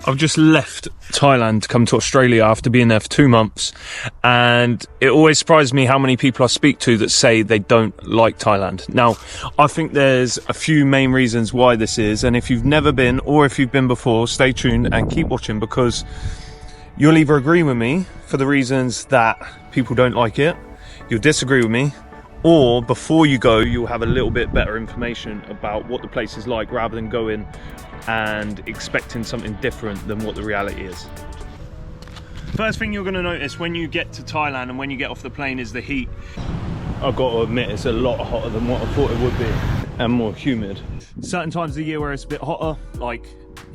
I've just left Thailand to come to Australia after being there for 2 months, and it always surprises me how many people I speak to that say they don't like Thailand. Now, I think there's a few main reasons why this is, and if you've never been or if you've been before, stay tuned and keep watching, because you'll either agree with me for the reasons that people don't like it, you'll disagree with me, or before you go, you'll have a little bit better information about what the place is like rather than going and expecting something different than what the reality is. First thing you're going to notice when you get to Thailand and when you get off the plane is the heat. I've got to admit, it's a lot hotter than what I thought it would be, and more humid. Certain times of the year where it's a bit hotter, like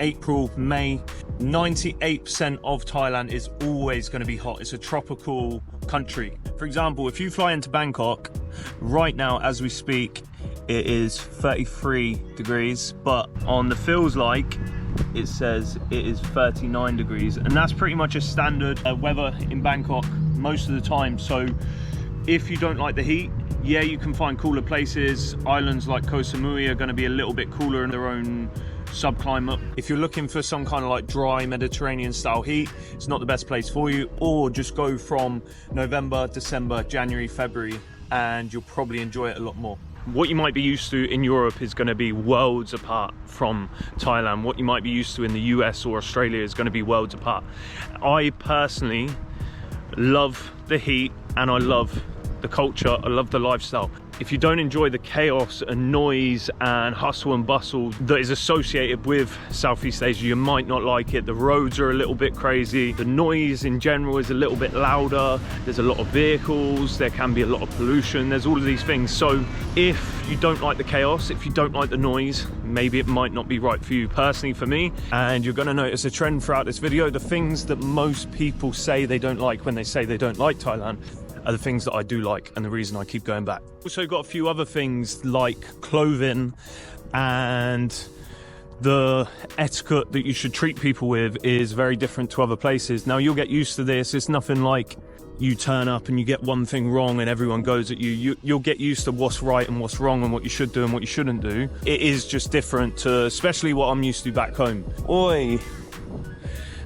April, May, 98% of Thailand is always going to be hot. It's a tropical country. For example, if you fly into Bangkok, right now as we speak, it is 33 degrees, but on the feels like it says it is 39 degrees, and that's pretty much a standard weather in Bangkok most of the time. So if you don't like the heat, yeah, you can find cooler places. Islands like Koh Samui are going to be a little bit cooler in their own subclimate. If you're looking for some kind of like dry Mediterranean style heat, it's not the best place for you. Or just go from November, December, January, February, and you'll probably enjoy it a lot more. What you might be used to in Europe is going to be worlds apart from Thailand. What you might be used to in the US or Australia is going to be worlds apart. I personally love the heat, and I love the culture, I love the lifestyle. If you don't enjoy the chaos and noise and hustle and bustle that is associated with Southeast Asia, you might not like it. The roads are a little bit crazy. The noise in general is a little bit louder. There's a lot of vehicles. There can be a lot of pollution. There's all of these things. So if you don't like the chaos, if you don't like the noise, maybe it might not be right for you. Personally, for me, and you're going to notice a trend throughout this video, the things that most people say they don't like when they say they don't like Thailand are the things that I do like, and the reason I keep going back. Also got a few other things like clothing and the etiquette that you should treat people with is very different to other places. Now, you'll get used to this. It's nothing like you turn up and you get one thing wrong and everyone goes at you. You'll get used to what's right and what's wrong and what you should do and what you shouldn't do. It is just different to especially what I'm used to back home. Oi,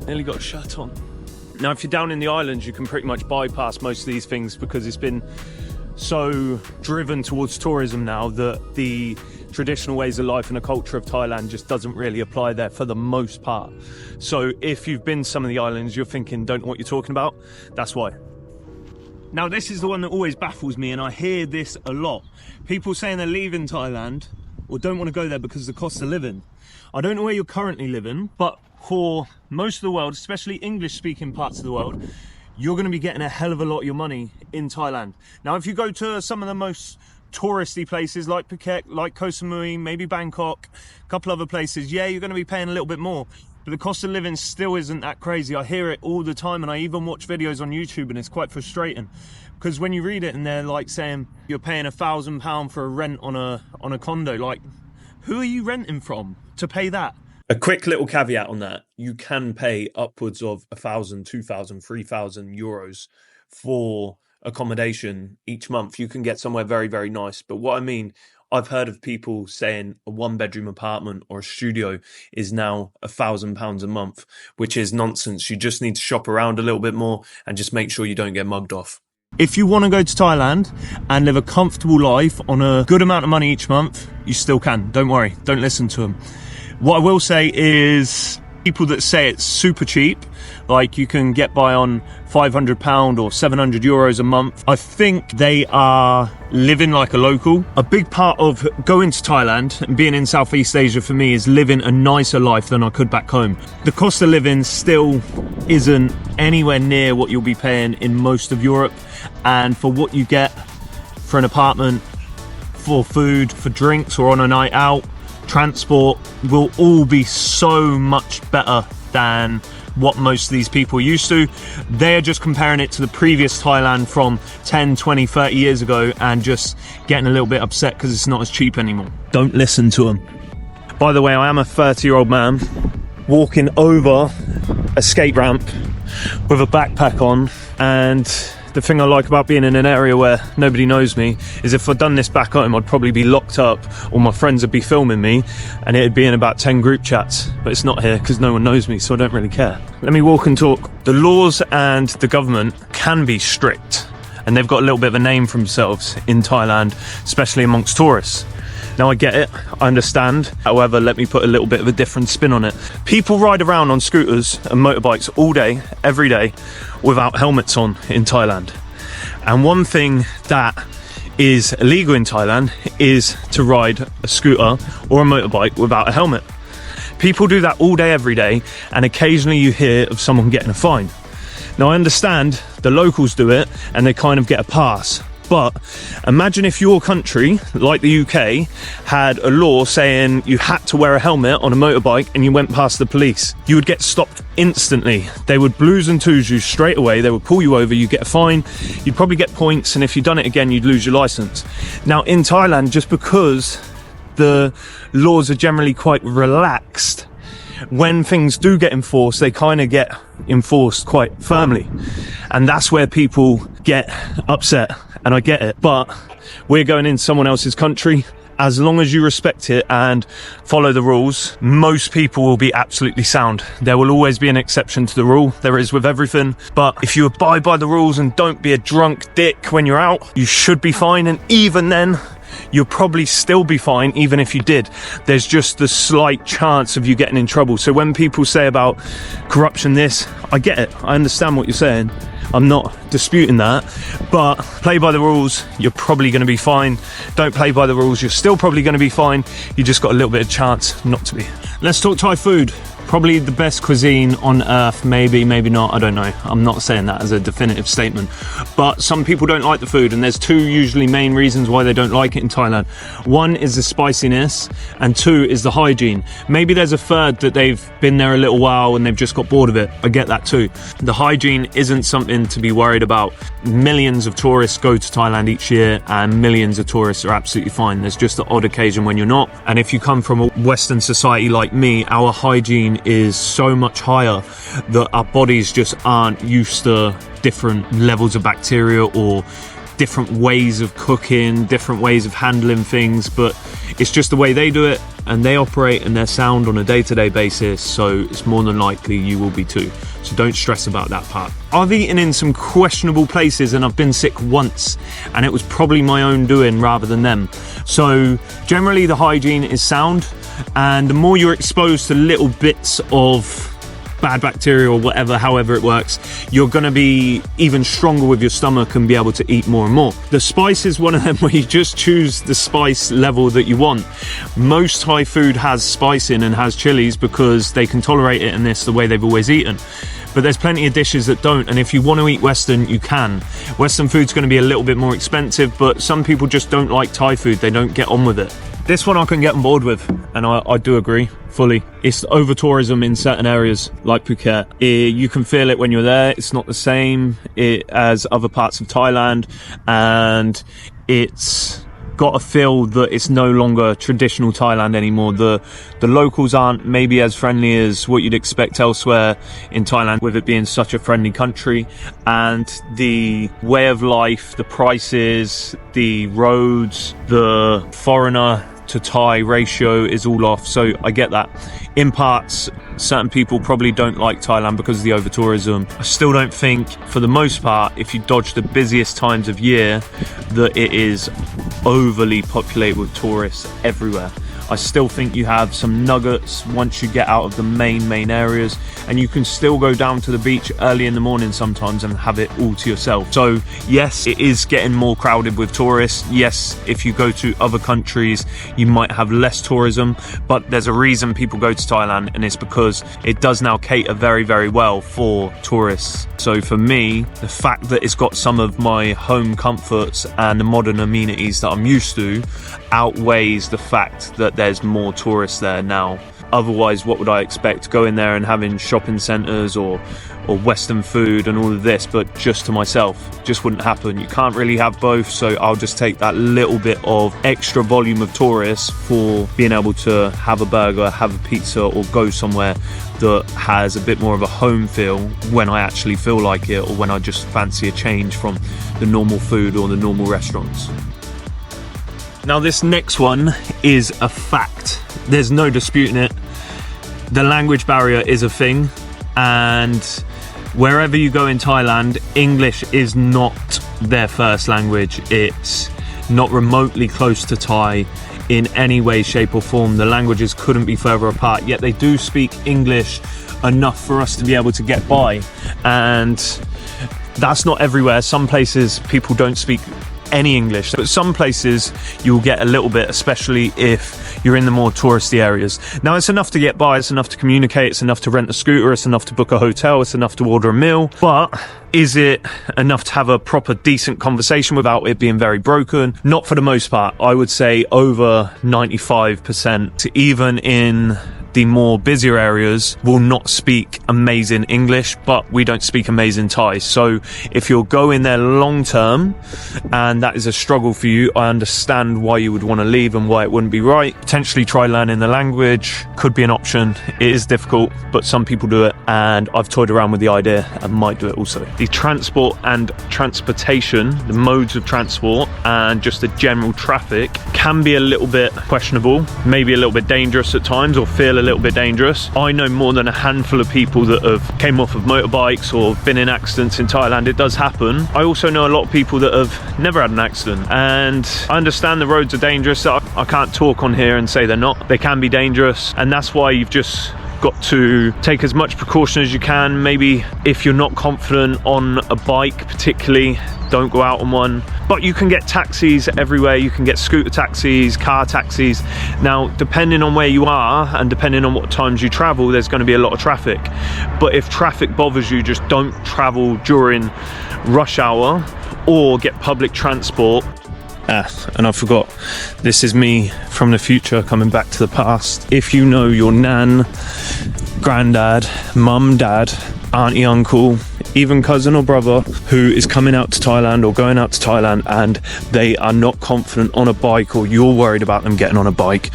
nearly got a shirt on. Now, if you're down in the islands, you can pretty much bypass most of these things because it's been so driven towards tourism now that the traditional ways of life and the culture of Thailand just doesn't really apply there for the most part. So if you've been to some of the islands, you're thinking, don't know what you're talking about. That's why. Now, this is the one that always baffles me, and I hear this a lot. People saying they're leaving Thailand or don't want to go there because of the cost of living. I don't know where you're currently living, but for most of the world, especially English-speaking parts of the world, you're going to be getting a hell of a lot of your money in Thailand. Now, if you go to some of the most touristy places like Phuket, like Koh Samui, maybe Bangkok, a couple other places, yeah, you're going to be paying a little bit more. But the cost of living still isn't that crazy. I hear it all the time, and I even watch videos on YouTube, and it's quite frustrating. Because when you read it and they're like saying you're paying £1,000 for a rent on a condo, like, who are you renting from to pay that? A quick little caveat on that, you can pay upwards of 1,000, 2,000, 3,000 euros for accommodation each month. You can get somewhere very, very nice. But what I mean, I've heard of people saying a 1-bedroom apartment or a studio is now £1,000 a month, which is nonsense. You just need to shop around a little bit more and just make sure you don't get mugged off. If you want to go to Thailand and live a comfortable life on a good amount of money each month, you still can. Don't worry, don't listen to them. What I will say is people that say it's super cheap, like you can get by on £500 or 700 euros a month, I think they are living like a local. A big part of going to Thailand and being in Southeast Asia for me is living a nicer life than I could back home. The cost of living still isn't anywhere near what you'll be paying in most of Europe, and for what you get for an apartment, for food, for drinks or on a night out, transport will all be so much better than what most of these people are used to. They're just comparing it to the previous Thailand from 10, 20, 30 years ago and just getting a little bit upset because it's not as cheap anymore. Don't listen to them. By the way, I am a 30-year-old man walking over a skate ramp with a backpack on, and the thing I like about being in an area where nobody knows me is if I'd done this back home, I'd probably be locked up, or my friends would be filming me, and it'd be in about 10 group chats. But it's not here because no one knows me, so I don't really care. Let me walk and talk. The laws and the government can be strict, and they've got a little bit of a name for themselves in Thailand, especially amongst tourists. Now, I get it, I understand. However, let me put a little bit of a different spin on it. People ride around on scooters and motorbikes all day, every day, without helmets on in Thailand. And one thing that is illegal in Thailand is to ride a scooter or a motorbike without a helmet. People do that all day, every day, and occasionally you hear of someone getting a fine. Now, I understand the locals do it and they kind of get a pass. But imagine if your country, like the UK, had a law saying you had to wear a helmet on a motorbike and you went past the police. You would get stopped instantly. They would blues and twos you straight away. They would pull you over, you'd get a fine, you'd probably get points, and if you'd done it again, you'd lose your license. Now, in Thailand, just because the laws are generally quite relaxed, when things do get enforced, they kind of get enforced quite firmly. And that's where people get upset. And I get it, but we're going in someone else's country. As long as you respect it and follow the rules, most people will be absolutely sound. There will always be an exception to the rule. There is with everything. But if you abide by the rules and don't be a drunk dick when you're out, you should be fine. And even then, you'll probably still be fine, even if you did. There's just the slight chance of you getting in trouble. So when people say about corruption this, I get it. I understand what you're saying. I'm not disputing that, but play by the rules, you're probably going to be fine. Don't play by the rules, you're still probably going to be fine. You just got a little bit of chance not to be. Let's talk Thai food. Probably the best cuisine on earth, maybe not, I don't know. I'm not saying that as a definitive statement, but some people don't like the food, and there's two usually main reasons why they don't like it in Thailand. One is the spiciness, and two is the hygiene. Maybe there's a third that they've been there a little while and they've just got bored of it. I get that too. The hygiene isn't something to be worried about. Millions of tourists go to Thailand each year, and millions of tourists are absolutely fine. There's just the odd occasion when you're not. And if you come from a Western society like me, our hygiene is so much higher that our bodies just aren't used to different levels of bacteria or different ways of cooking, different ways of handling things, but it's just the way they do it and they operate and they're sound on a day-to-day basis, so it's more than likely you will be too. So don't stress about that part. I've eaten in some questionable places and I've been sick once, and it was probably my own doing rather than them. So generally the hygiene is sound, and the more you're exposed to little bits of bad bacteria or whatever, however it works, you're going to be even stronger with your stomach and be able to eat more and more. The spice is one of them where you just choose the spice level that you want. Most Thai food has spice in and has chilies because they can tolerate it, and it's the way they've always eaten. But there's plenty of dishes that don't, and if you want to eat Western, you can. Western food's going to be a little bit more expensive, but some people just don't like Thai food. They don't get on with it. This one I can get on board with, and I do agree fully. It's over-tourism in certain areas like Phuket. You can feel it when you're there. It's not the same as other parts of Thailand, and it's got a feel that it's no longer traditional Thailand anymore. The locals aren't maybe as friendly as what you'd expect elsewhere in Thailand, with it being such a friendly country, and the way of life, the prices, the roads, the foreigner to Thai ratio is all off. So I get that. In parts, certain people probably don't like Thailand because of the over-tourism. I still don't think, for the most part, if you dodge the busiest times of year, that it is overly populated with tourists everywhere. I still think you have some nuggets once you get out of the main areas, and you can still go down to the beach early in the morning sometimes and have it all to yourself. So yes, it is getting more crowded with tourists. Yes, if you go to other countries, you might have less tourism, but there's a reason people go to Thailand, and it's because it does now cater very, very well for tourists. So for me, the fact that it's got some of my home comforts and the modern amenities that I'm used to outweighs the fact that there's more tourists there now. otherwise what would I expect? Going there and having shopping centres or Western food and all of this, but just to myself, just wouldn't happen. You can't really have both, so I'll just take that little bit of extra volume of tourists for being able to have a burger, have a pizza, or go somewhere that has a bit more of a home feel when I actually feel like it, or when I just fancy a change from the normal food or the normal restaurants. Now this next one is a fact. There's no disputing it. The language barrier is a thing, and wherever you go in Thailand, English is not their first language. It's not remotely close to Thai in any way, shape or form. The languages couldn't be further apart, yet they do speak English enough for us to be able to get by. And that's not everywhere. Some places people don't speak any English, but some places you'll get a little bit, especially if you're in the more touristy areas. Now it's enough to get by, it's enough to communicate, it's enough to rent a scooter, it's enough to book a hotel, it's enough to order a meal, but is it enough to have a proper decent conversation without it being very broken? Not for the most part. I would say over 95%, even in the more busier areas, will not speak amazing English, but we don't speak amazing Thai. So if you're going there long term and that is a struggle for you, I understand why you would want to leave and why it wouldn't be right. Potentially try learning the language, could be an option. It is difficult, but some people do it, and I've toyed around with the idea and might do it also. The transport and transportation, the modes of transport and just the general traffic can be a little bit questionable, maybe a little bit dangerous at times, or feel a little bit dangerous. I know more than a handful of people that have came off of motorbikes or been in accidents in Thailand. It does happen. I also know a lot of people that have never had an accident, and I understand the roads are dangerous. I can't talk on here and say they're not. They can be dangerous, and that's why you've just got to take as much precaution as you can. Maybe if you're not confident on a bike particularly, don't go out on one, but you can get taxis everywhere. You can get scooter taxis, car taxis. Now, depending on where you are and depending on what times you travel, there's going to be a lot of traffic, but if traffic bothers you, just don't travel during rush hour or get public transport. And I forgot, this is me from the future coming back to the past. If you know your nan, granddad, mum, dad, auntie, uncle, even cousin or brother who is coming out to Thailand or going out to Thailand and they are not confident on a bike, or you're worried about them getting on a bike,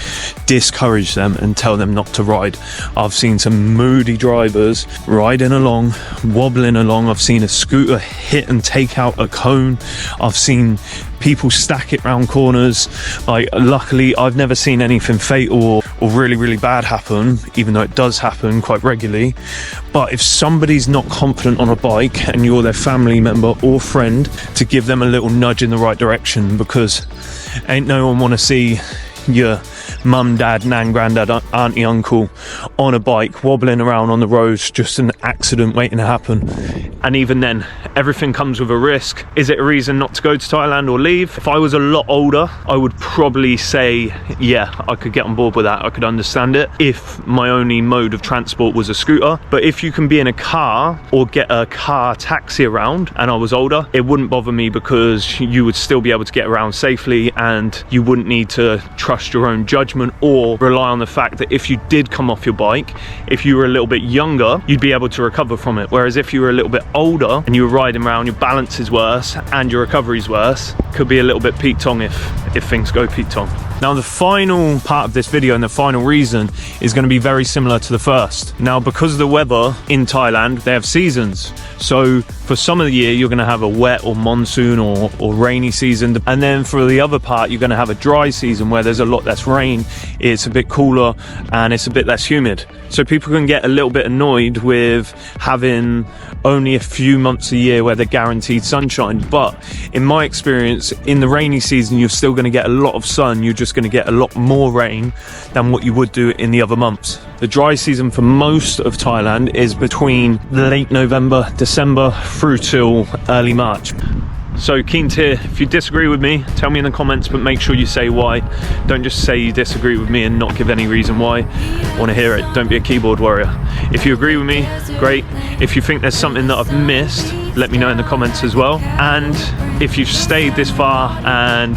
discourage them and tell them not to ride. I've seen some moody drivers riding along, wobbling along. I've seen a scooter hit and take out a cone. I've seen people stack it round corners. Like, luckily I've never seen anything fatal or really, really bad happen, even though it does happen quite regularly. But if somebody's not confident on a bike and you're their family member or friend, to give them a little nudge in the right direction, because ain't no one want to see your mum, dad, nan, granddad, auntie, uncle on a bike wobbling around on the roads, just an accident waiting to happen. And even then, everything comes with a risk. Is it a reason not to go to Thailand or leave? If I was a lot older, I would probably say, yeah, I could get on board with that. I could understand it if my only mode of transport was a scooter. But if you can be in a car or get a car taxi around, and I was older, it wouldn't bother me, because you would still be able to get around safely and you wouldn't need to trust your own judgment or rely on the fact that if you did come off your bike, if you were a little bit younger, you'd be able to recover from it. Whereas if you were a little bit older and you were riding around, your balance is worse and your recovery's worse, could be a little bit Pete Tong if things go Pete Tong. Now, the final part of this video and the final reason is going to be very similar to the first. Now, because of the weather in Thailand, they have seasons. So for some of the year, you're going to have a wet or monsoon or rainy season. And then for the other part, you're going to have a dry season where there's a lot less rain, it's a bit cooler and it's a bit less humid. So people can get a little bit annoyed with having only a few months a year where they're guaranteed sunshine. But in my experience, in the rainy season, you're still going to get a lot of sun. You're just going to get a lot more rain than what you would do in the other months. The dry season for most of Thailand is between late November, December through till early March. So keen to hear if you disagree with me, tell me in the comments, but make sure you say why. Don't just say you disagree with me and not give any reason why. I want to hear it. Don't be a keyboard warrior. If you agree with me, great. If you think there's something that I've missed, let me know in the comments as well. And if you've stayed this far and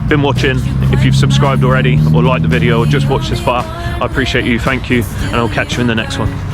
been watching, if you've subscribed already or liked the video or just watched this far, I appreciate you. Thank you, and I'll catch you in the next one.